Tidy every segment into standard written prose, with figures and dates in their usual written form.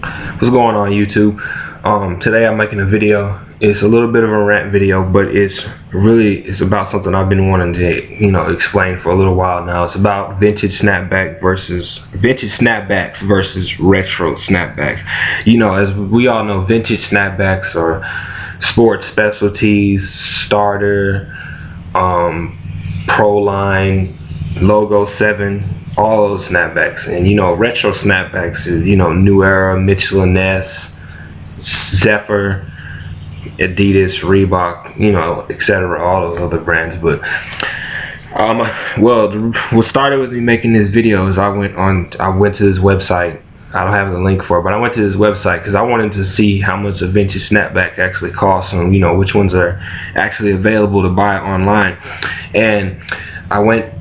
What's going on, YouTube? Today I'm making a video. It's a little bit of a rant video, but it's about something I've been wanting to explain for a little while now. It's about vintage snapbacks versus retro snapbacks. As we all know, vintage snapbacks are sports specialties, starter, pro line, logo 7, all those snapbacks. And retro snapbacks is New Era, Mitchell & Ness, Zephyr, Adidas, Reebok, etc., all those other brands. But well, what started with me making this video is I went to this website. I don't have the link for it, but I went to this website because I wanted to see how much a vintage snapback actually costs, and which ones are actually available to buy online. And I went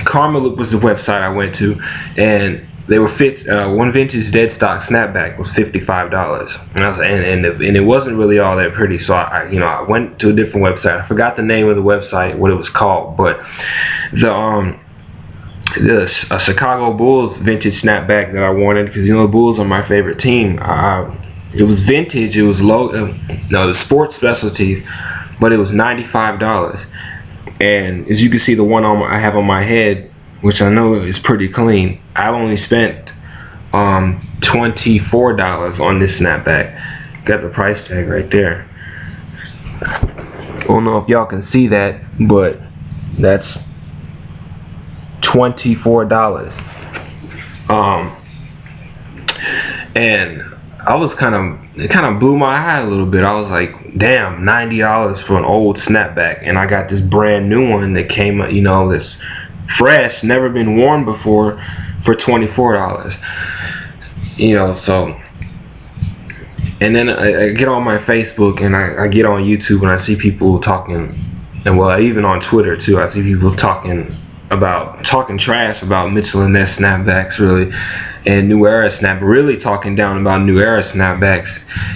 Karma Loop was the website I went to, and they were one vintage dead stock snapback was $55, and it wasn't really all that pretty. So I went to a different website. I forgot the name of the website, what it was called, but the Chicago Bulls vintage snapback that I wanted, because the Bulls are my favorite team. It was vintage. It was the sports specialties, but it was $95. And as you can see, the one I have on my head, which I know is pretty clean, I only spent $24 on this snapback. Got the price tag right there. I don't know if y'all can see that, but that's $24. And it kind of blew my eye a little bit. I was like, damn, $90 for an old snapback, and I got this brand new one that came, that's fresh, never been worn before, for $24. So, and then I get on my Facebook, and I get on YouTube, and I see people talking, and even on Twitter too, I see people talking trash about Mitchell & Ness snapbacks, really, and New Era really talking down about New Era snapbacks,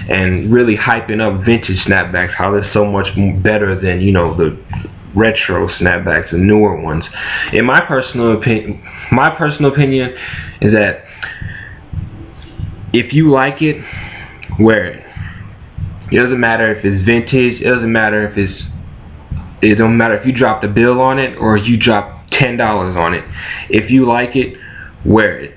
and really hyping up vintage snapbacks, how they're so much better than the retro snapbacks, the newer ones. In my personal opinion is that if you like it, wear it. It doesn't matter if it's vintage. It don't matter if you dropped a bill on it or you dropped $10 on it. If you like it, wear it.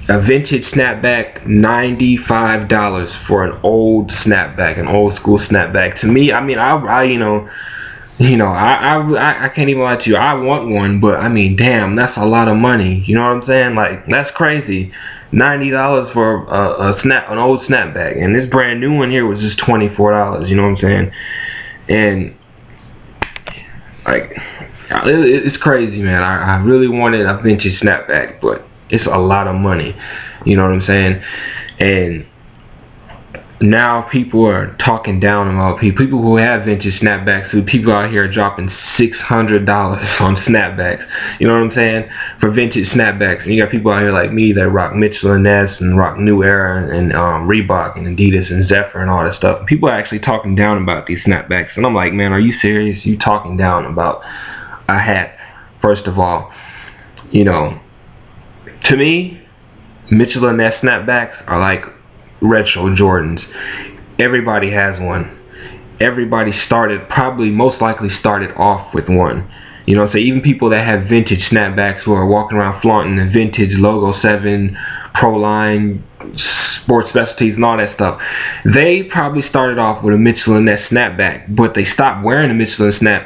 A vintage snapback, $95 for an old snapback, an old school snapback. To me, I can't even lie to you. I want one, but damn, that's a lot of money. You know what I'm saying? Like, that's crazy. $90 for an old snapback, and this brand new one here was just $24. You know what I'm saying? And like, it's crazy, man. I really wanted a vintage snapback, but it's a lot of money. You know what I'm saying? And now people are talking down about people who have vintage snapbacks. So people out here are dropping $600 on snapbacks. You know what I'm saying? For vintage snapbacks. And you got people out here like me that rock Mitchell & Ness and rock New Era and Reebok and Adidas and Zephyr and all that stuff. People are actually talking down about these snapbacks, and I'm like, man, are you serious? You talking down about a hat? First of all, to me, Mitchell & Ness snapbacks are like retro Jordans. Everybody has one. Everybody most likely started off with one. So even people that have vintage snapbacks who are walking around flaunting the vintage logo 7, pro line, sports specialties and all that stuff, they probably started off with a Mitchell & Ness snapback, but they stopped wearing a Mitchell & Ness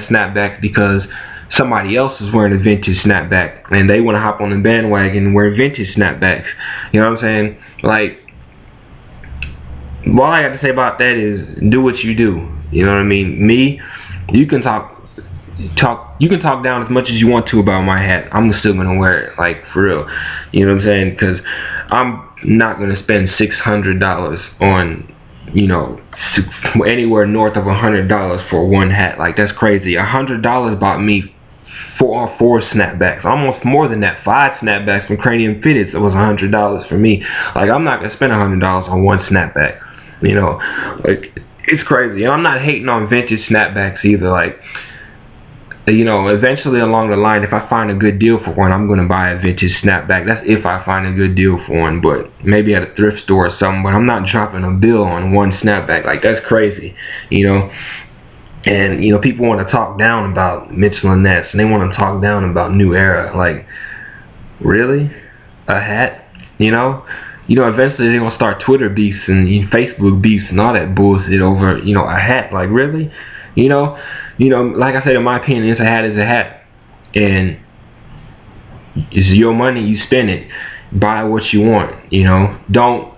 snapback because somebody else is wearing a vintage snapback, and they want to hop on the bandwagon and wear vintage snapbacks. You know what I'm saying? Like, all I got to say about that is do what you do. You know what I mean? Me, you can talk down as much as you want to about my hat. I'm still gonna wear it, like, for real. You know what I'm saying? Because I'm not gonna spend $600 on anywhere north of $100 for one hat. Like, that's crazy. $100 bought me four snapbacks, almost more than that. 5 snapbacks from Cranium Fitteds. It was $100 for me. Like, I'm not gonna spend $100 on one snapback. Like, it's crazy. And I'm not hating on vintage snapbacks either. Like, you know, eventually along the line, if I find a good deal for one, I'm gonna buy a vintage snapback. That's if I find a good deal for one, but maybe at a thrift store or something. But I'm not dropping a bill on one snapback. Like, that's crazy, you know. And you know, people want to talk down about Mitchell & Ness, and they want to talk down about New Era. Like, really, a hat? You know, eventually they're gonna start Twitter beefs and Facebook beefs and all that bullshit over, you know, a hat. Like, really? You know, like I said, in my opinion, it's a hat is a hat, and it's your money. You spend it. Buy what you want. You know, don't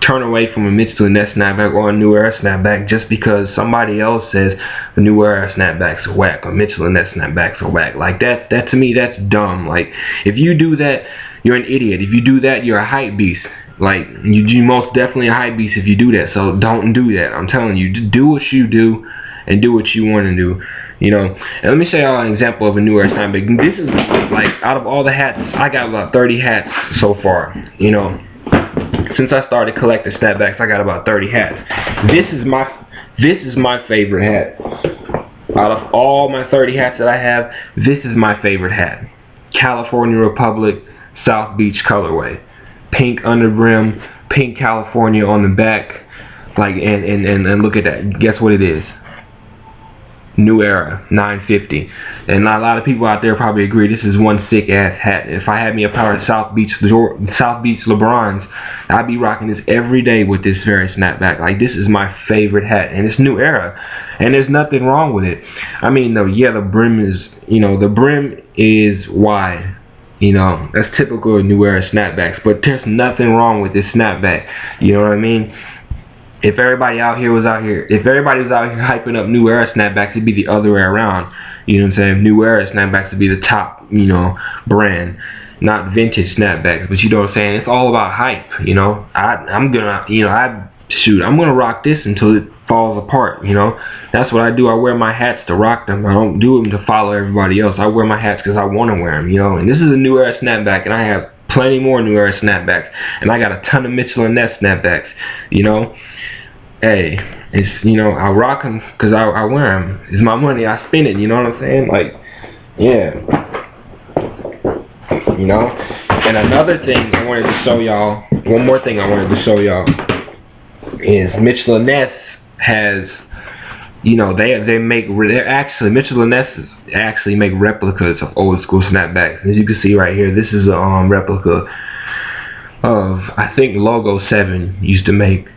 turn away from a Mitchell & Ness snapback or a New Era snapback just because somebody else says a New Era snapback's a whack or Mitchell & Ness snapback's a whack. Like, that to me, that's dumb. Like, if you do that, you're an idiot. If you do that, you're a hype beast. Like, you most definitely a hype beast if you do that. So don't do that. I'm telling you, just do what you do and do what you want to do, you know. And let me show y'all an example of a New Era snapback. This is, like, out of all the hats, I got about 30 hats so far, you know. Since I started collecting snapbacks, I got about 30 hats. This is my favorite hat. Out of all my 30 hats that I have, this is my favorite hat. California Republic South Beach colorway. Pink underbrim, pink California on the back. Like, and look at that. Guess what it is? New Era 950. And a lot of people out there probably agree this is one sick ass hat. If I had me a pair of South Beach LeBrons, I'd be rocking this every day with this very snapback. Like, this is my favorite hat, and it's New Era, and there's nothing wrong with it. I mean, the brim is, you know, the brim is wide. You know, that's typical of New Era snapbacks, but there's nothing wrong with this snapback. You know what I mean? If everybody was out here hyping up New Era snapbacks, it'd be the other way around. You know what I'm saying? New Era snapbacks would be the top, you know, brand, not vintage snapbacks. But you know what I'm saying? It's all about hype. You know, I'm gonna rock this until it falls apart. You know, that's what I do. I wear my hats to rock them. I don't do them to follow everybody else. I wear my hats because I want to wear them. You know, and this is a New Era snapback, and I have plenty more New Era snapbacks, and I got a ton of Mitchell & Ness snapbacks. You know, hey, it's, you know, I rock them because I wear them. It's my money. I spend it. You know what I'm saying? Like, yeah. You know. And another thing I wanted to show y'all. One more thing I wanted to show y'all is Mitchell & Ness has, you know, Mitchell & Ness actually make replicas of old school snapbacks. As you can see right here, this is a replica of, I think, Logo 7 used to make,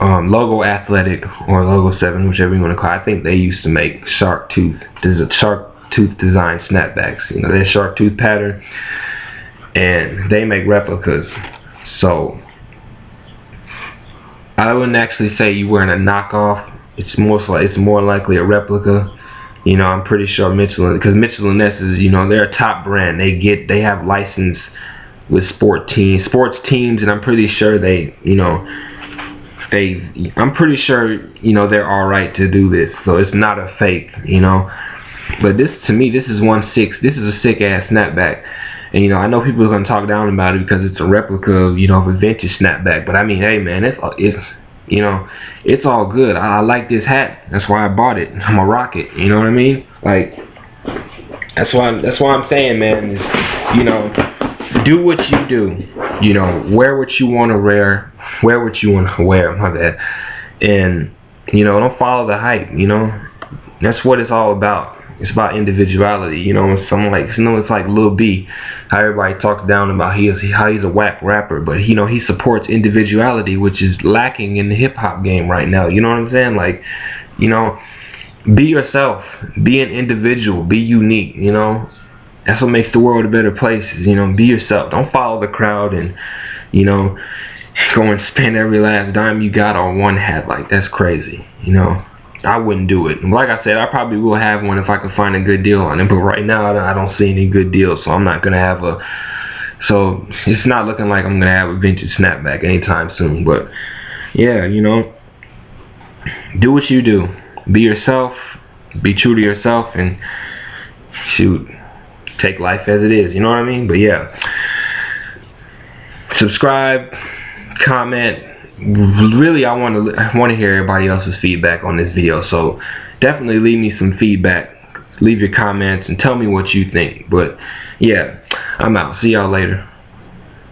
Logo Athletic or Logo 7, whichever you want to call it. I think they used to make shark tooth design snapbacks. You know, they're shark tooth pattern, and they make replicas. So I wouldn't actually say you're wearing a knockoff. It's more likely a replica. You know, I'm pretty sure because Mitchell & Ness is, you know, they're a top brand. They have license with sports teams, and I'm pretty sure I'm pretty sure, you know, they're all right to do this. So it's not a fake, you know. But this, to me, this is this is a sick ass snapback. And, you know, I know people are gonna talk down about it because it's a replica of, you know, of a vintage snapback. But I mean, hey man, it's you know, it's all good. I like this hat. That's why I bought it. I'm gonna rock it. You know what I mean? Like, that's why I'm saying, man, is, you know, do what you do. You know, wear what you want to wear. Wear what you want to wear. My bad. And, you know, don't follow the hype. You know, that's what it's all about. It's about individuality. You know, when someone like, you know, it's like Lil B, how everybody talks down about how he's a whack rapper, but, you know, he supports individuality, which is lacking in the hip hop game right now. You know what I'm saying? Like, you know, be yourself, be an individual, be unique. You know, that's what makes the world a better place. Is, you know, be yourself. Don't follow the crowd and, you know, go and spend every last dime you got on one hat. Like, that's crazy. You know, I wouldn't do it. Like I said, I probably will have one if I can find a good deal on it, but right now I don't see any good deals, so I'm not gonna have so it's not looking like I'm gonna have a vintage snapback anytime soon. But yeah, you know, do what you do, be yourself, be true to yourself, and shoot, take life as it is. You know what I mean? But yeah, subscribe, comment. Really, I want to hear everybody else's feedback on this video, so definitely leave me some feedback. leave your comments and tell me what you think. But yeah, I'm out. See y'all later.